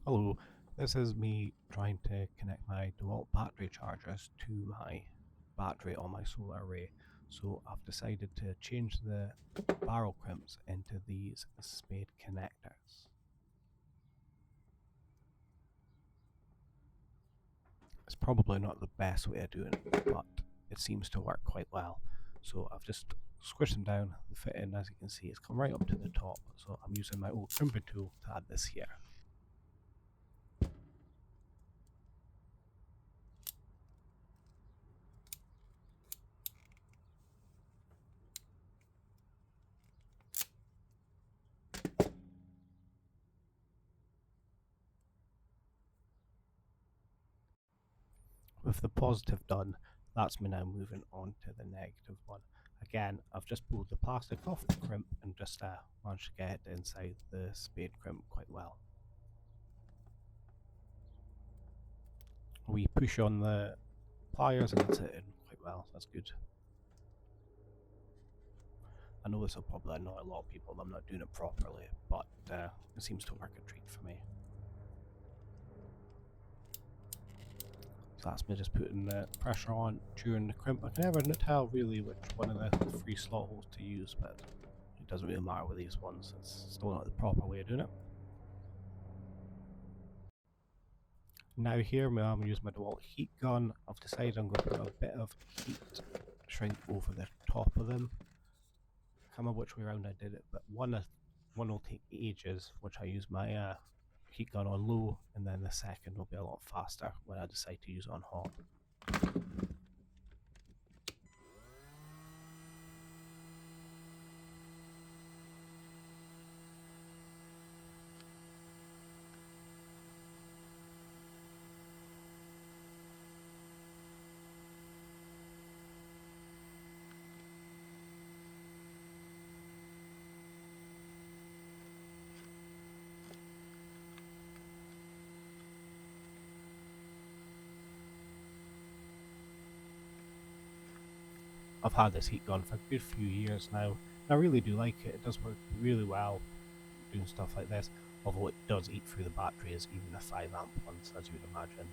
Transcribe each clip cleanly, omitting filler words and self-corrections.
Hello, this is me trying to connect my DeWalt battery chargers to my battery on my solar array. So I've decided to change the barrel crimps into these spade connectors. It's probably not the best way of doing it, but it seems to work quite well. So I've just squished them down, the fit in, as you can see, it's come right up to the top. So I'm using my old crimping tool to add this here. With the positive done, that's me now moving on to the negative one. Again, I've just pulled the plastic off the crimp and just managed to get it inside the spade crimp quite well. We push on the pliers and it's in quite well, that's good. I know this will probably annoy a lot of people that I'm not doing it properly, but it seems to work a treat for me. So that's me just putting the pressure on during the crimp. I can never tell really which one of the three slot holes to use, but it doesn't really matter with these ones, it's still not the proper way of doing it. Now here I'm going to use my DeWalt Heat Gun. I've decided I'm going to put a bit of heat shrink over the top of them. I can't remember which way around I did it, but one will take ages, which I use my heat gun on low, and then the second will be a lot faster when I decide to use it on hot. I've had this heat gun for a good few years now, and I really do like it. It does work really well doing stuff like this, although it does eat through the batteries, even the 5 amp ones, as you would imagine.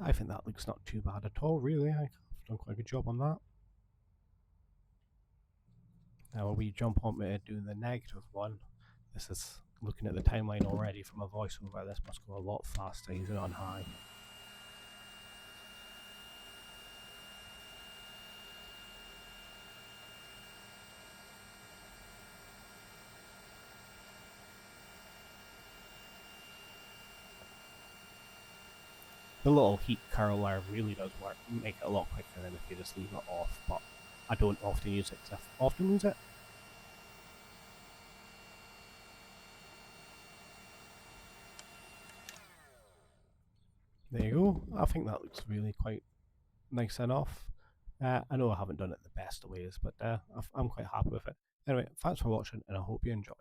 I think that looks not too bad at all, really. I've done quite a good job on that. Now we jump on to doing the negative one. This is looking at the timeline already from a voiceover. This must go a lot faster using it on high. The little heat curler really does work, make it a lot quicker than if you just leave it off, but I don't often use it because I often lose it. There you go. I think that looks really quite nice enough. I know I haven't done it the best of ways, but I'm quite happy with it. Anyway, thanks for watching and I hope you enjoyed.